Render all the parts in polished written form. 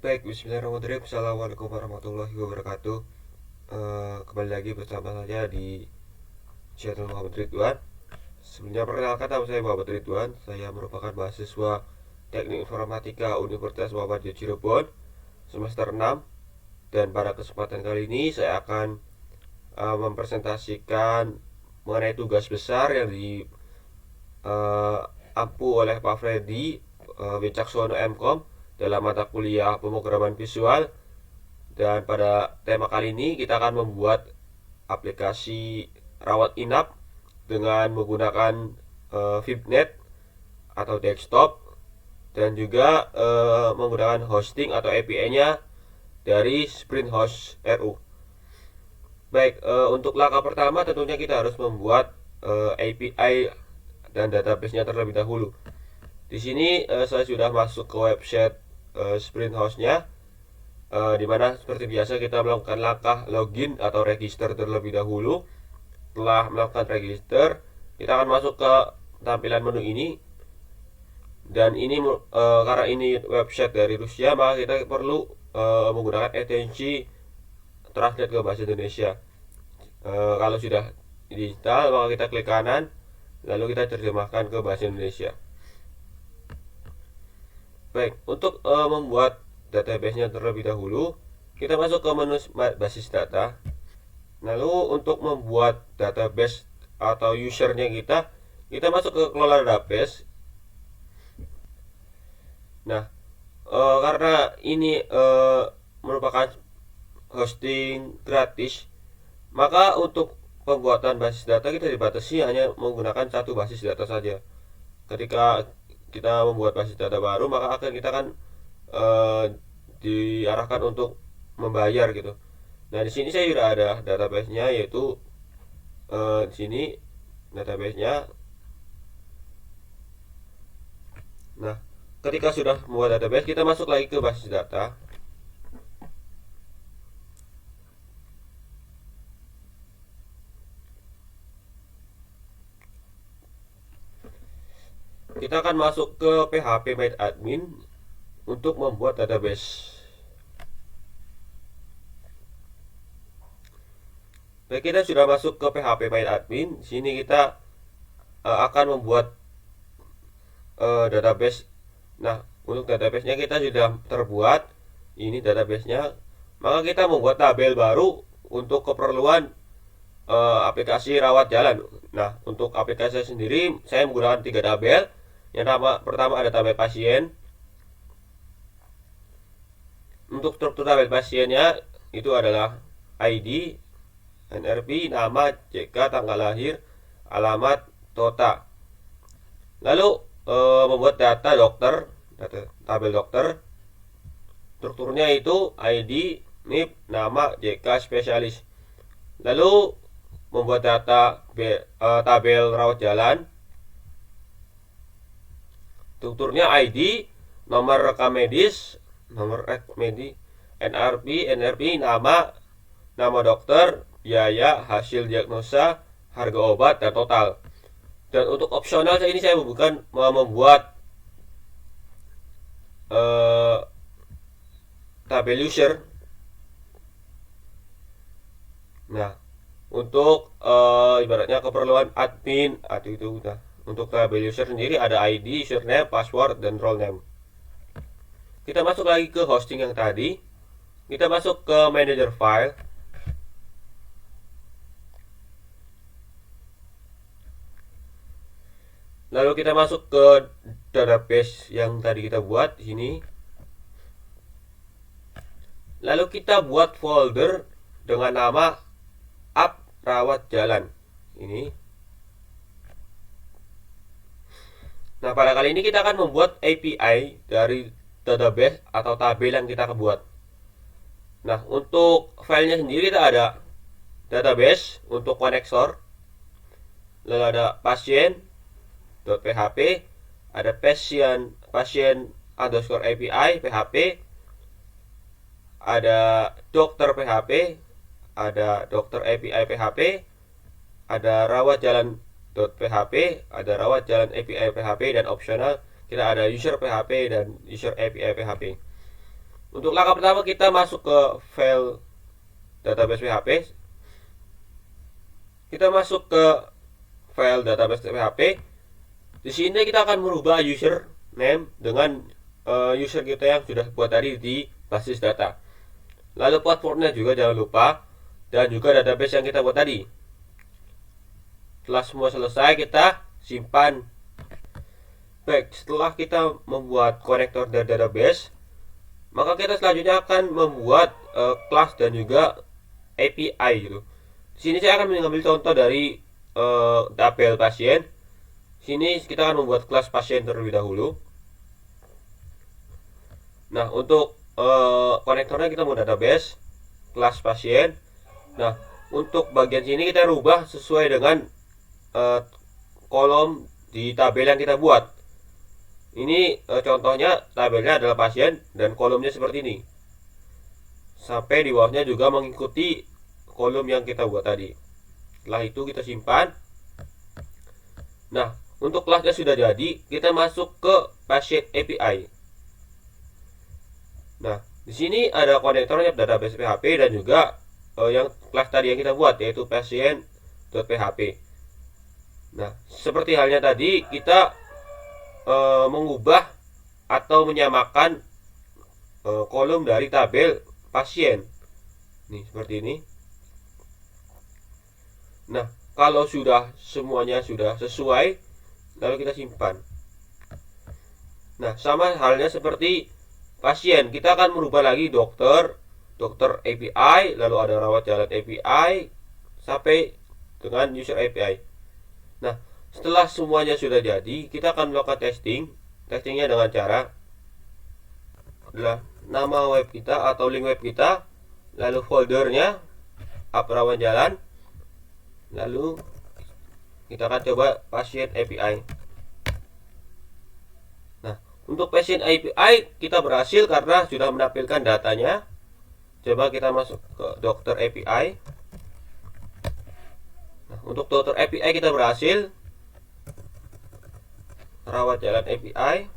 Baik, bismillahirrahmanirrahim. Assalamualaikum warahmatullahi wabarakatuh. Kembali lagi bersama saya di channel Muhammad Ridwan. Sebelumnya perkenalkan, nama saya Muhammad Ridwan. Saya merupakan mahasiswa Teknik Informatika Universitas Muhammadiyah Cirebon semester 6. Dan pada kesempatan kali ini saya akan mempresentasikan mengenai tugas besar yang diampu oleh Pak Freddy Wicaksono MKOM dalam mata kuliah pemrograman visual. Dan pada tema kali ini kita akan membuat aplikasi rawat inap dengan menggunakan VIPNet atau desktop, dan juga menggunakan hosting atau API-nya dari Sprint Host RU. Baik, untuk langkah pertama tentunya kita harus membuat API dan database-nya terlebih dahulu. Di sini saya sudah masuk ke website Sprint Host-nya, di mana seperti biasa kita melakukan langkah login atau register terlebih dahulu. Setelah melakukan register, kita akan masuk ke tampilan menu ini. Dan ini karena ini website dari Rusia, maka kita perlu menggunakan atensi translate ke bahasa Indonesia. Kalau sudah diinstal, maka kita klik kanan, lalu kita terjemahkan ke bahasa Indonesia. Baik, untuk membuat database-nya terlebih dahulu, kita masuk ke menu basis data. Lalu untuk membuat database atau usernya kita masuk ke kelola database. Nah, karena ini merupakan hosting gratis, maka untuk pembuatan basis data kita dibatasi hanya menggunakan satu basis data saja. Ketika kita membuat basis data baru, maka kita akan diarahkan untuk membayar gitu. Nah, di sini saya sudah ada database-nya, yaitu di sini database-nya. Nah, ketika sudah membuat database, kita masuk lagi ke basis data. Kita akan masuk ke PHP MyAdmin untuk membuat database. Baik, kita sudah masuk ke PHP MyAdmin. Di sini kita akan membuat database. Nah, untuk database-nya kita sudah terbuat. Ini database-nya. Maka kita membuat tabel baru untuk keperluan aplikasi rawat jalan. Nah, untuk aplikasi sendiri saya menggunakan 3 tabel. Yang pertama ada tabel pasien. Untuk struktur tabel pasiennya itu adalah ID, NRP, nama, CK, tanggal lahir, alamat, tota. Lalu membuat data dokter, tabel dokter. Strukturnya itu ID, NIP, nama, JK, spesialis. Lalu membuat data tabel rawat jalan. Strukturnya ID, nomor rekam medis, NRP, nama dokter, biaya, hasil diagnosa, harga obat, dan total. Dan untuk opsional ini saya membuat tabel user. Nah, untuk ibaratnya keperluan admin itu udah. Untuk tabel user sendiri ada ID, username, password, dan role name. Kita masuk lagi ke hosting yang tadi. Kita masuk ke manager file. Lalu kita masuk ke database yang tadi kita buat di sini. Lalu kita buat folder dengan nama app rawat jalan ini. Nah, pada kali ini kita akan membuat API dari database atau tabel yang kita buat. Nah, untuk filenya sendiri kita ada database untuk konektor. Lalu ada pasien.php, ada pasien underscore API PHP, ada dokter PHP, ada dokter API PHP, ada rawat jalan .php, ada rawat jalan API PHP, dan opsional kita ada user PHP dan user API PHP. Untuk langkah pertama kita masuk ke file database PHP. Kita masuk ke file database PHP. Di sini kita akan merubah username dengan user kita yang sudah buat tadi di basis data. Lalu passwordnya juga jangan lupa, dan juga database yang kita buat tadi. Setelah semua selesai, kita simpan. Baik, setelah kita membuat konektor dari database, maka kita selanjutnya akan membuat kelas dan juga API gitu. Di sini saya akan mengambil contoh dari tabel pasien. Sini kita akan membuat kelas pasien terlebih dahulu. Nah, untuk konektornya kita mau database, kelas pasien. Nah, untuk bagian sini kita rubah sesuai dengan kolom di tabel yang kita buat. Ini contohnya tabelnya adalah pasien dan kolomnya seperti ini. Sampai di bawahnya juga mengikuti kolom yang kita buat tadi. Setelah itu kita simpan. Nah, untuk kelasnya sudah jadi, kita masuk ke pasien API. Nah, di sini ada konektornya database PHP dan juga yang kelas tadi yang kita buat, yaitu pasien.php. Nah, seperti halnya tadi, kita mengubah atau menyamakan kolom dari tabel pasien. Nih, seperti ini. Nah, kalau sudah semuanya sudah sesuai, lalu kita simpan. Nah, sama halnya seperti pasien, kita akan merubah lagi dokter API, lalu ada rawat jalan API, sampai dengan user API. Nah, setelah semuanya sudah jadi, kita akan melakukan testingnya dengan cara adalah nama web kita atau link web kita, lalu foldernya app rawat jalan, lalu kita akan coba pasien API. Nah, untuk pasien API kita berhasil karena sudah menampilkan datanya. Coba kita masuk ke dokter API. Nah, untuk dokter API kita berhasil. Rawat jalan API.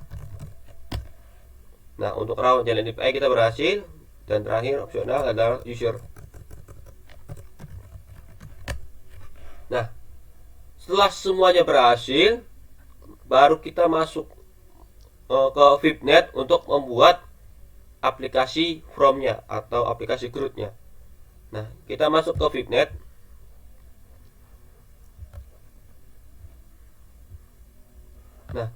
Nah, untuk rawat jalan API kita berhasil. Dan terakhir opsional adalah user. Nah, setelah semuanya berhasil, baru kita masuk ke VIPNet untuk membuat aplikasi from-nya atau aplikasi CRUD-nya. Nah, kita masuk ke VIPNet. Nah,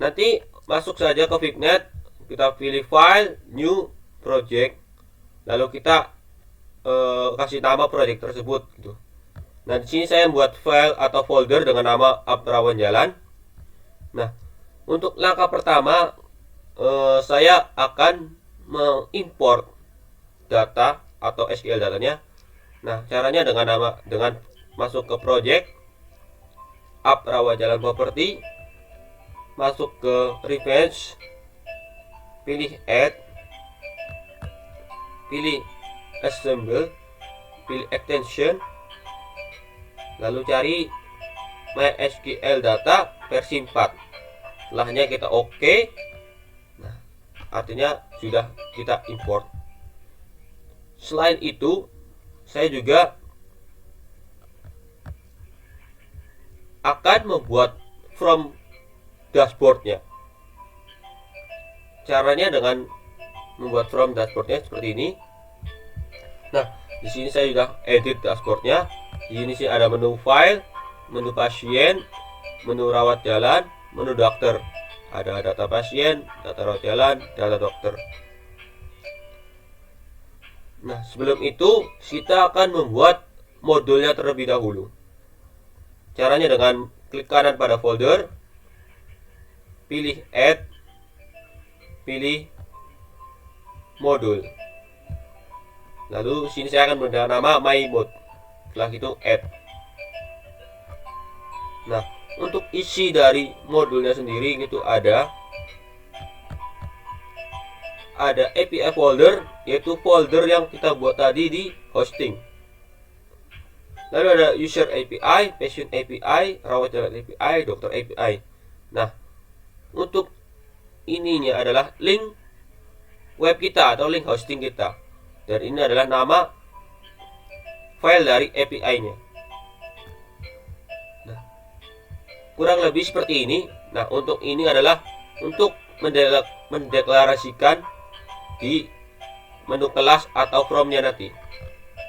nanti masuk saja ke VIPNet, kita pilih file, new project, lalu kita kasih nama project tersebut gitu. Nah, di sini saya membuat file atau folder dengan nama app rawat jalan. Nah, untuk langkah pertama saya akan mengimport data atau SQL datanya. Nah, caranya dengan masuk ke project, app rawat jalan property, masuk ke revenge, pilih add, pilih assemble, pilih extension, lalu cari MySQL data versi 4. Setelahnya kita OK. Nah, artinya sudah kita import. Selain itu, saya juga akan membuat from dashboardnya. Caranya dengan membuat from dashboardnya seperti ini. Nah, di sini saya sudah edit dashboardnya. Di sini sih ada menu file, menu pasien, menu rawat jalan, menu dokter. Ada data pasien, data rawat jalan, data dokter. Nah, sebelum itu kita akan membuat modulnya terlebih dahulu. Caranya dengan klik kanan pada folder, pilih add, pilih modul. Lalu sini saya akan memberikan nama MyMod. Setelah itu add. Nah, untuk isi dari modulnya sendiri itu ada API folder, yaitu folder yang kita buat tadi di hosting. Lalu ada user API, patient API, rawat jalan API, dokter API. Nah, untuk ininya adalah link web kita atau link hosting kita. Dan ini adalah nama file dari API-nya. Nah, kurang lebih seperti ini. Nah, untuk ini adalah untuk mendeklarasikan di menu kelas atau from-nya nanti.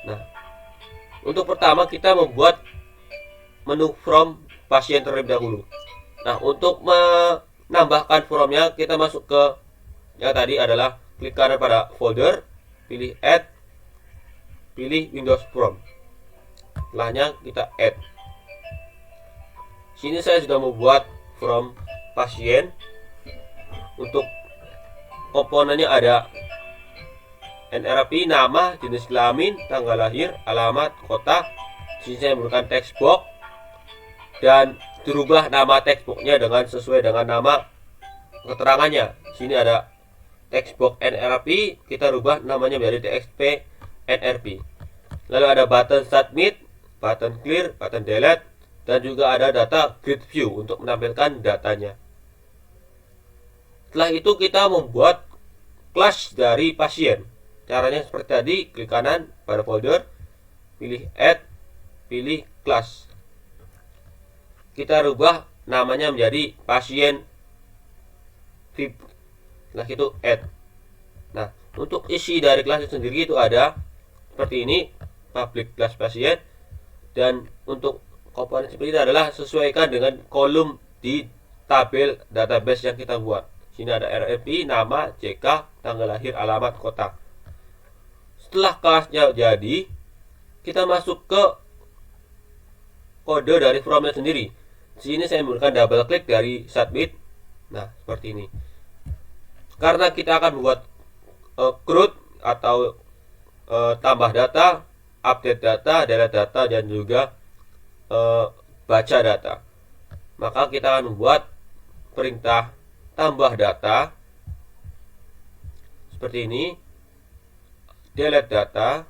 Nah, untuk pertama kita membuat menu from pasien terlebih dahulu. Nah, untuk menambahkan from-nya kita masuk ke yang tadi adalah klik kanan pada folder, pilih add, pilih Windows From. Setelahnya kita add. Sini saya sudah membuat from pasien. Untuk komponennya ada NRP, nama, jenis kelamin, tanggal lahir, alamat, kota. Sini saya menggunakan text box dan dirubah nama text box-nya dengan sesuai dengan nama keterangannya. Sini ada text box NRP, kita rubah namanya menjadi TXP NRP. Lalu ada button submit, button clear, button delete, dan juga ada data grid view untuk menampilkan datanya. Setelah itu kita membuat kelas dari pasien. Caranya seperti tadi, klik kanan pada folder, pilih add, pilih kelas. Kita rubah namanya menjadi pasien VIP. Setelah itu add. Nah, untuk isi dari kelas itu sendiri itu ada seperti ini, public class pasien. Dan untuk komponen seperti ini adalah sesuaikan dengan kolom di tabel database yang kita buat. Sini ada RFP, nama, CK, tanggal lahir, alamat, kota. Setelah kelasnya jadi, kita masuk ke kode dari from-nya sendiri. Sini saya menggunakan double klik dari submit. Nah, seperti ini. Karena kita akan membuat CRUD atau tambah data, update data, delete data, dan juga baca data. Maka kita akan membuat perintah tambah data seperti ini, delete data,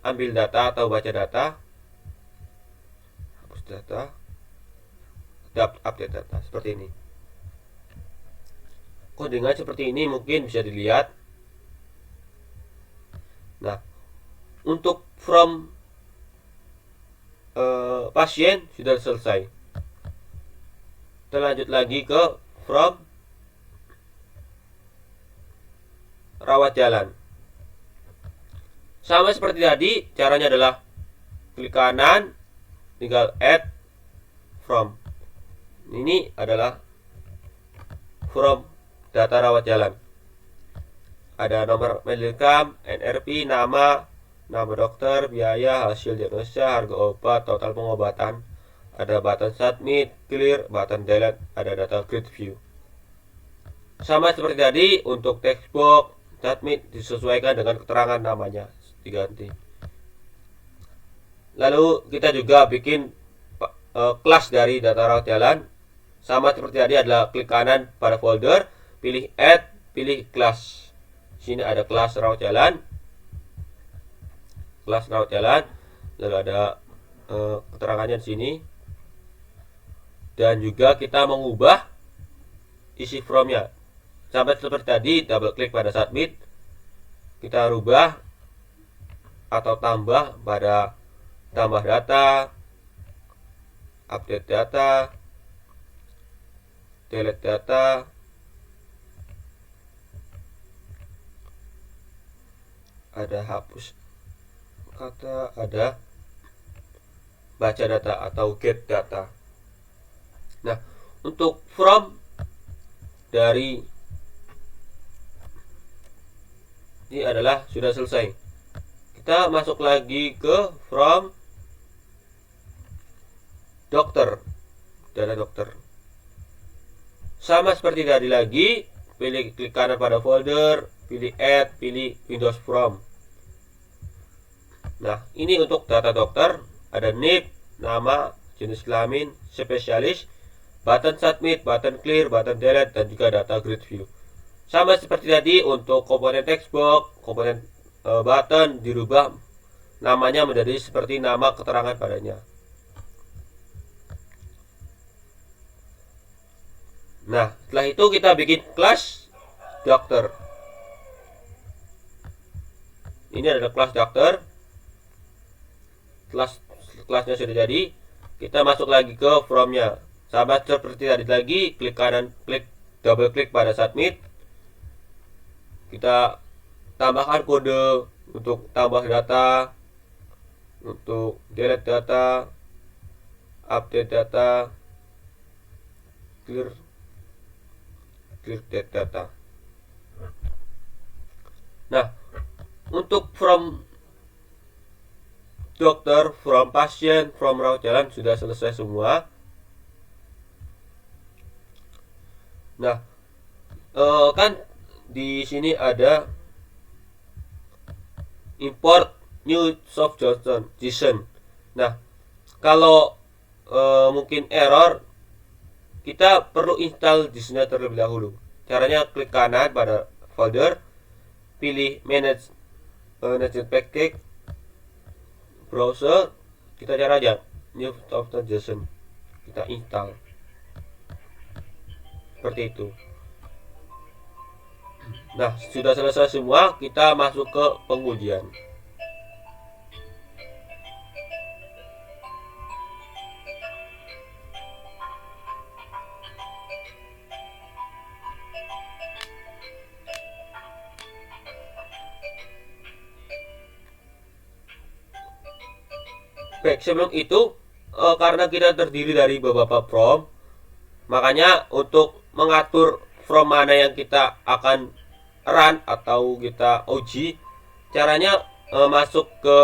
ambil data atau baca data, hapus data, update data, seperti ini. Kodenya seperti ini mungkin bisa dilihat. Nah, untuk from pasien sudah selesai. Kita lanjut lagi ke from rawat jalan. Sama seperti tadi, caranya adalah klik kanan, tinggal add from. Ini adalah from data rawat jalan. Ada nomor medikam, NRP, nama dokter, biaya, hasil diagnosa, harga obat, total pengobatan. Ada button submit, clear, button delete, ada data grid view. Sama seperti tadi, untuk text box submit disesuaikan dengan keterangan namanya, diganti. Lalu kita juga bikin kelas dari data rawat jalan. Sama seperti tadi, adalah klik kanan pada folder, pilih add, pilih kelas. Sini ada kelas rawat jalan. Kelas rawat jalan. Lalu ada keterangannya di sini. Dan juga kita mengubah isi from-nya. Sampai seperti tadi, double klik pada submit. Kita rubah atau tambah pada tambah data, update data, delete data, ada hapus kata, ada baca data atau get data. Nah, untuk from dari ini adalah sudah selesai. Kita masuk lagi ke from dokter, data dokter. Sama seperti tadi lagi, pilih klik kanan pada folder, pilih add, pilih Windows From. Nah, ini untuk data dokter, ada NIP, nama, jenis kelamin, spesialis, button submit, button clear, button delete, dan juga data grid view. Sama seperti tadi untuk komponen text box, komponen button dirubah namanya menjadi seperti nama keterangan padanya. Nah, setelah itu kita bikin kelas dokter. Ini adalah kelas dokter. Kelasnya sudah jadi, kita masuk lagi ke from-nya. Sama seperti tadi lagi, klik kanan, double klik pada submit. Kita tambahkan kode untuk tambah data, untuk delete data, update data, clear data. Nah, untuk from dokter, from pasien, from rawat jalan sudah selesai semua. Nah, kan di sini ada import new soft JSON. Nah, kalau mungkin error, kita perlu install JSON-nya terlebih dahulu. Caranya klik kanan pada folder, pilih manage package, browser, kita cari aja new soft JSON, kita install seperti itu. Nah, sudah selesai semua, kita masuk ke pengujian. Baik, sebelum itu karena kita terdiri dari beberapa from, makanya untuk mengatur from mana yang kita akan run atau kita uji, caranya masuk ke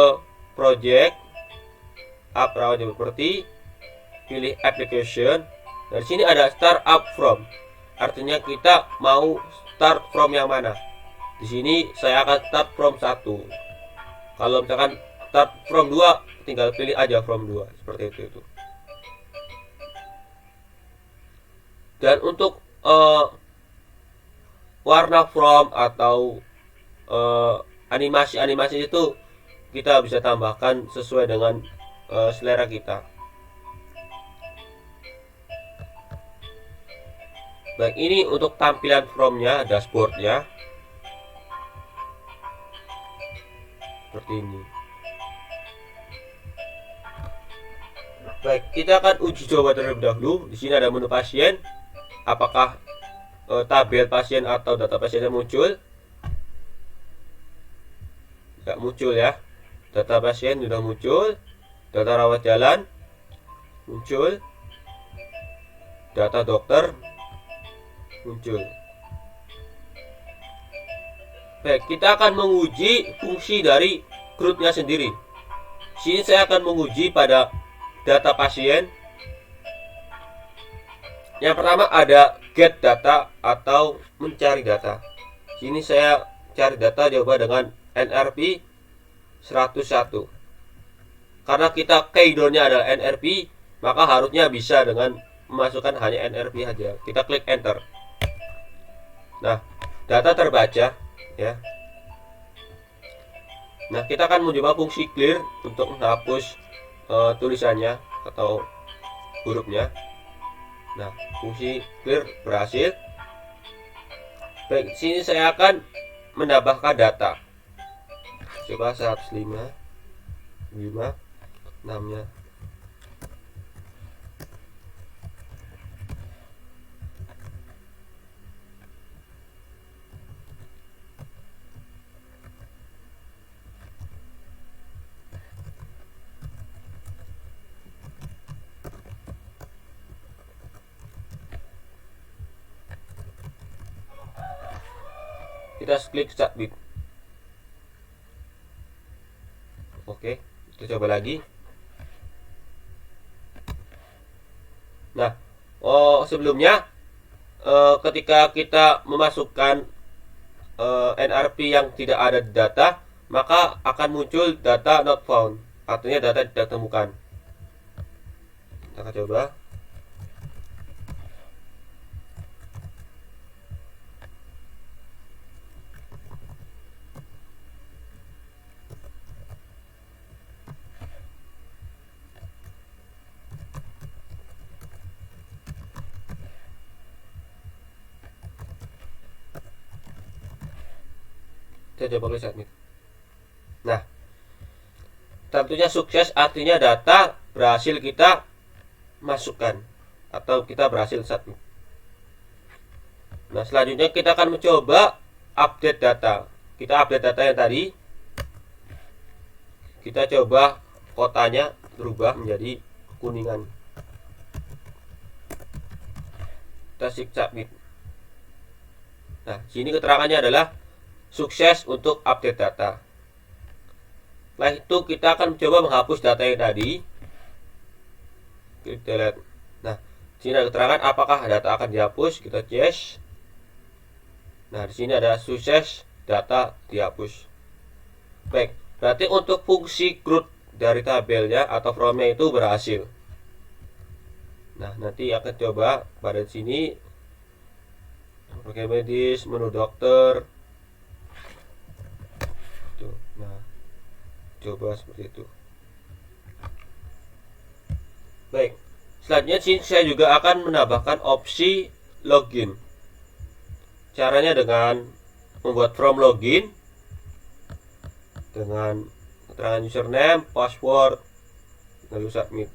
project, app rawat jalan property, pilih application. Dari sini ada start up from, artinya kita mau start from yang mana. Di sini saya akan start from 1. Kalau misalkan start from 2, tinggal pilih aja from 2, seperti itu. Dan untuk warna from atau animasi itu kita bisa tambahkan sesuai dengan selera kita. Baik, ini untuk tampilan from-nya, dashboard-nya seperti ini. Baik, kita akan uji coba terlebih dahulu. Di sini ada menu pasien. Apakah tabel pasien atau data pasiennya muncul? Tidak muncul ya. Data pasien sudah muncul, data rawat jalan muncul, data dokter muncul. Baik, kita akan menguji fungsi dari CRUD-nya sendiri. Sini saya akan menguji pada data pasien. Yang pertama ada get data atau mencari data. Sini saya cari data coba dengan NRP 101. Karena kita keywordnya adalah NRP, maka harusnya bisa dengan memasukkan hanya NRP saja. Kita klik enter. Nah, data terbaca ya. Nah, kita akan mencoba fungsi clear untuk menghapus tulisannya atau hurufnya. Nah, fungsi clear berhasil. Baik, sini saya akan menambahkan data. Coba 105, 5, 6-nya. Kita klik submit. Oke, kita coba lagi. Nah, sebelumnya ketika kita memasukkan NRP yang tidak ada data, maka akan muncul data not found, artinya data tidak ditemukan. Kita akan coba. Kita coba klik submit. Nah, tentunya sukses artinya data berhasil kita masukkan atau kita berhasil submit. Nah, selanjutnya kita akan mencoba update data. Kita update data yang tadi. Kita coba kotanya berubah menjadi kuningan. Kita submit. Nah, sini keterangannya adalah sukses untuk update data. Setelah itu kita akan mencoba menghapus data yang tadi. Kita lihat. Nah, sini ada keterangan apakah data akan dihapus. Kita yes. Nah, di sini ada sukses data dihapus. Baik, berarti untuk fungsi CRUD dari tabelnya atau formnya itu berhasil. Nah, nanti akan coba pada sini pakai medis, menu dokter. Tuh, nah, coba seperti itu. Baik, selanjutnya saya juga akan menambahkan opsi login. Caranya dengan membuat form login dengan keterangan username, password, lalu submit.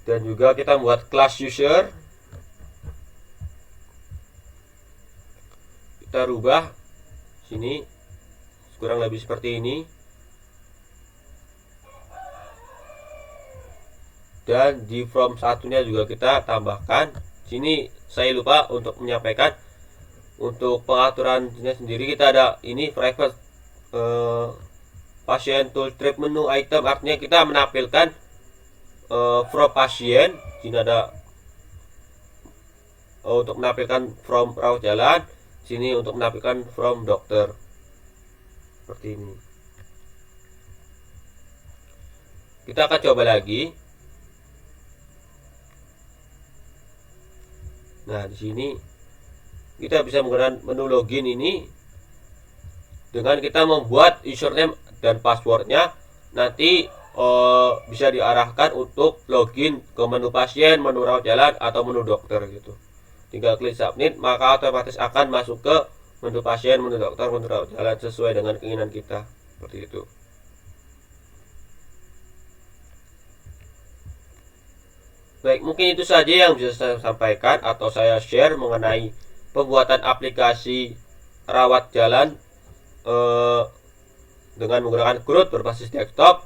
Dan juga kita membuat class user. Kita rubah sini kurang lebih seperti ini. Dan di form satunya juga kita tambahkan. Sini saya lupa untuk menyampaikan untuk pengaturannya sendiri kita ada ini private pasien tool trip menu item, artinya kita menampilkan from pasien. Sini ada untuk menampilkan from rawat jalan, sini untuk menampilkan from dokter seperti ini. Kita akan coba lagi. Nah, di sini kita bisa menggunakan menu login ini dengan kita membuat username dan passwordnya. Nanti bisa diarahkan untuk login ke menu pasien, menu rawat jalan, atau menu dokter gitu. Tinggal klik submit, maka otomatis akan masuk ke menu pasien, menu dokter, menu rawat jalan sesuai dengan keinginan kita. Seperti itu. Baik, mungkin itu saja yang bisa saya sampaikan atau saya share mengenai pembuatan aplikasi rawat jalan dengan menggunakan CRUD berbasis desktop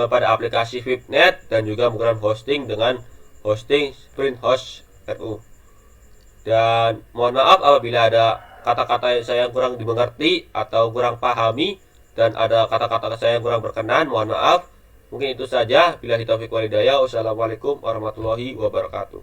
pada aplikasi VIPNet dan juga menggunakan hosting dengan hosting SprintHost RU. Dan mohon maaf apabila ada kata-kata saya yang kurang dimengerti atau kurang pahami dan ada kata-kata saya yang kurang berkenan, mohon maaf. Mungkin itu saja. Billahi taufiq wal hidayah. Wassalamualaikum warahmatullahi wabarakatuh.